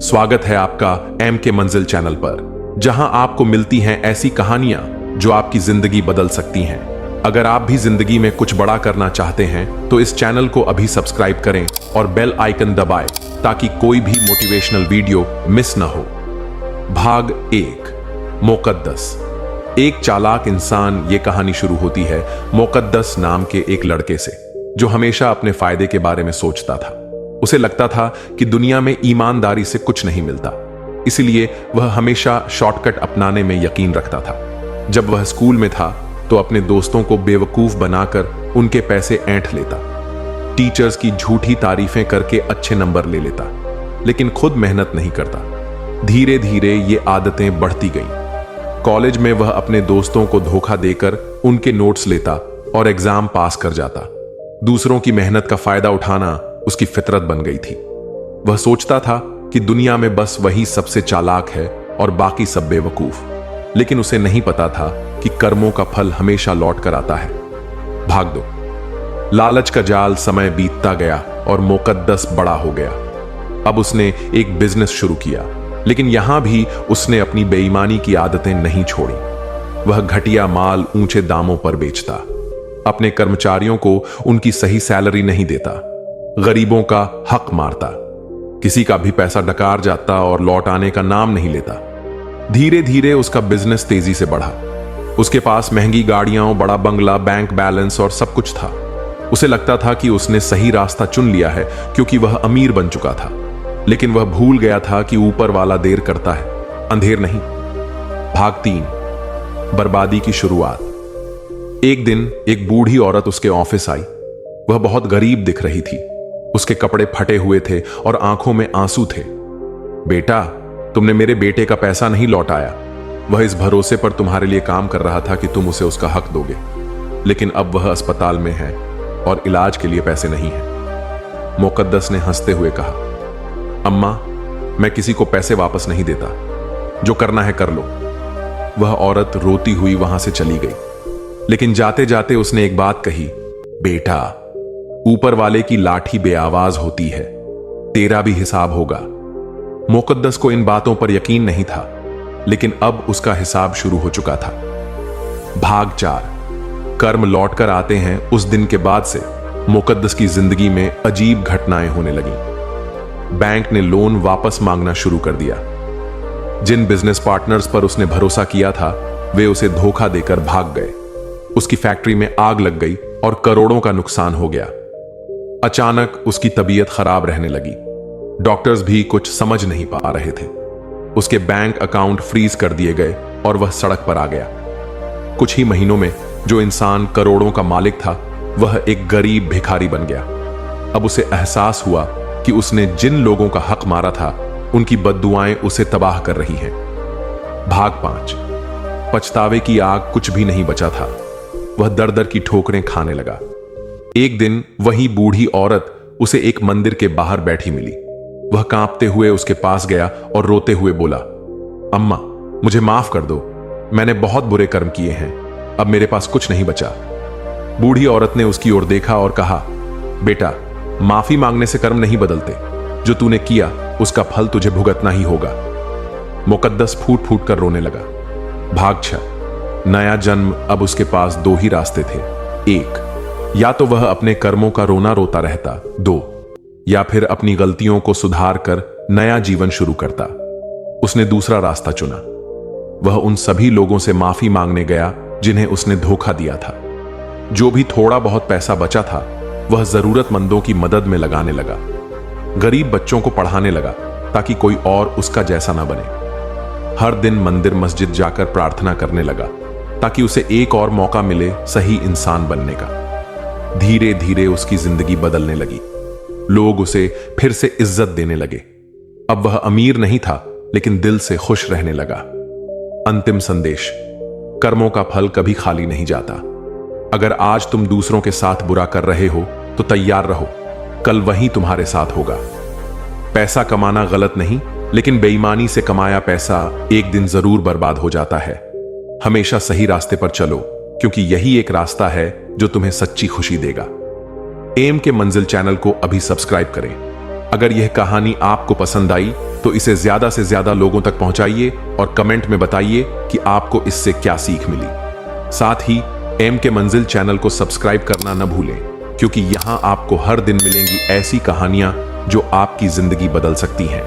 स्वागत है आपका एम के मंजिल चैनल पर, जहां आपको मिलती हैं ऐसी कहानियां जो आपकी जिंदगी बदल सकती हैं। अगर आप भी जिंदगी में कुछ बड़ा करना चाहते हैं तो इस चैनल को अभी सब्सक्राइब करें और बेल आइकन दबाएं ताकि कोई भी मोटिवेशनल वीडियो मिस ना हो। भाग 1, मुकद्दस। एक चालाक इंसान, ये कहानी शुरू होती है मुकद्दस नाम के एक लड़के से, जो हमेशा अपने फायदे के बारे में सोचता था। उसे लगता था कि दुनिया में ईमानदारी से कुछ नहीं मिलता, इसलिए वह हमेशा शॉर्टकट अपनाने में यकीन रखता था। जब वह स्कूल में था तो अपने दोस्तों को बेवकूफ बनाकर उनके पैसे ऐंठ लेता, टीचर्स की झूठी तारीफें करके अच्छे नंबर ले लेता, लेकिन खुद मेहनत नहीं करता। धीरे धीरे ये आदतें बढ़ती गईं। कॉलेज में वह अपने दोस्तों को धोखा देकर उनके नोट्स लेता और एग्जाम पास कर जाता। दूसरों की मेहनत का फायदा उठाना उसकी फितरत बन गई थी। वह सोचता था कि दुनिया में बस वही सबसे चालाक है और बाकी सब बेवकूफ, लेकिन उसे नहीं पता था कि कर्मों का फल हमेशा लौट कर आता है। भाग 2। लालच का जाल। समय बीतता गया और मुकद्दस बड़ा हो गया। अब उसने एक बिजनेस शुरू किया, लेकिन यहां भी उसने अपनी बेईमानी की आदतें नहीं छोड़ी। वह घटिया माल ऊंचे दामों पर बेचता, अपने कर्मचारियों को उनकी सही सैलरी नहीं देता, गरीबों का हक मारता, किसी का भी पैसा डकार जाता और लौट आने का नाम नहीं लेता। धीरे धीरे उसका बिजनेस तेजी से बढ़ा। उसके पास महंगी गाड़ियां, बड़ा बंगला, बैंक बैलेंस और सब कुछ था। उसे लगता था कि उसने सही रास्ता चुन लिया है क्योंकि वह अमीर बन चुका था, लेकिन वह भूल गया था कि ऊपर वाला देर करता है, अंधेर नहीं। भाग 3, बर्बादी की शुरुआत। एक दिन एक बूढ़ी औरत उसके ऑफिस आई। वह बहुत गरीब दिख रही थी। उसके कपड़े फटे हुए थे और आंखों में आंसू थे। बेटा, तुमने मेरे बेटे का पैसा नहीं लौटाया। वह इस भरोसे पर तुम्हारे लिए काम कर रहा था कि तुम उसे उसका हक दोगे, लेकिन अब वह अस्पताल में है और इलाज के लिए पैसे नहीं है। मुकद्दस ने हंसते हुए कहा, अम्मा, मैं किसी को पैसे वापस नहीं देता, जो करना है कर लो। वह औरत रोती हुई वहां से चली गई, लेकिन जाते जाते उसने एक बात कही, बेटा, ऊपर वाले की लाठी बेआवाज होती है, तेरा भी हिसाब होगा। मुकद्दस को इन बातों पर यकीन नहीं था, लेकिन अब उसका हिसाब शुरू हो चुका था। भाग 4, कर्म लौटकर आते हैं। उस दिन के बाद से मुकद्दस की जिंदगी में अजीब घटनाएं होने लगी। बैंक ने लोन वापस मांगना शुरू कर दिया। जिन बिजनेस पार्टनर्स पर उसने भरोसा किया था, वे उसे धोखा देकर भाग गए। उसकी फैक्ट्री में आग लग गई और करोड़ों का नुकसान हो गया। अचानक उसकी तबीयत खराब रहने लगी। डॉक्टर्स भी कुछ समझ नहीं पा रहे थे। उसके बैंक अकाउंट फ्रीज कर दिए गए और वह सड़क पर आ गया। कुछ ही महीनों में जो इंसान करोड़ों का मालिक था, वह एक गरीब भिखारी बन गया। अब उसे एहसास हुआ कि उसने जिन लोगों का हक मारा था, उनकी बद्दुआएं उसे तबाह कर रही हैं। भाग 5, पछतावे की आग। कुछ भी नहीं बचा था। वह दर दर की ठोकरें खाने लगा। एक दिन वही बूढ़ी औरत उसे एक मंदिर के बाहर बैठी मिली। वह कांपते हुए उसके पास गया और रोते हुए बोला, अम्मा, मुझे माफ कर दो, मैंने बहुत बुरे कर्म किए हैं, अब मेरे पास कुछ नहीं बचा। बूढ़ी औरत ने उसकी ओर देखा और कहा, बेटा, माफी मांगने से कर्म नहीं बदलते, जो तूने किया उसका फल तुझे भुगतना ही होगा। मुकद्दस फूट फूट कर रोने लगा। भाग 6, नया जन्म। अब उसके पास 2 ही रास्ते थे। 1, या तो वह अपने कर्मों का रोना रोता रहता। 2, या फिर अपनी गलतियों को सुधार कर नया जीवन शुरू करता। उसने दूसरा रास्ता चुना। वह उन सभी लोगों से माफी मांगने गया जिन्हें उसने धोखा दिया था। जो भी थोड़ा बहुत पैसा बचा था, वह जरूरतमंदों की मदद में लगाने लगा। गरीब बच्चों को पढ़ाने लगा ताकि कोई और उसका जैसा ना बने। हर दिन मंदिर मस्जिद जाकर प्रार्थना करने लगा ताकि उसे एक और मौका मिले सही इंसान बनने का। धीरे धीरे उसकी जिंदगी बदलने लगी। लोग उसे फिर से इज्जत देने लगे। अब वह अमीर नहीं था, लेकिन दिल से खुश रहने लगा। अंतिम संदेश, कर्मों का फल कभी खाली नहीं जाता। अगर आज तुम दूसरों के साथ बुरा कर रहे हो तो तैयार रहो, कल वही तुम्हारे साथ होगा। पैसा कमाना गलत नहीं, लेकिन बेईमानी से कमाया पैसा एक दिन जरूर बर्बाद हो जाता है। हमेशा सही रास्ते पर चलो, क्योंकि यही एक रास्ता है जो तुम्हें सच्ची खुशी देगा। एम के मंजिल चैनल को अभी सब्सक्राइब करें अगर यह कहानी आपको पसंद आई तो इसे ज्यादा से ज्यादा लोगों तक पहुंचाइए और कमेंट में बताइए कि आपको इससे क्या सीख मिली। साथ ही एम के मंजिल चैनल को सब्सक्राइब करना न भूलें, क्योंकि यहां आपको हर दिन मिलेंगी ऐसी कहानियां जो आपकी जिंदगी बदल सकती हैं।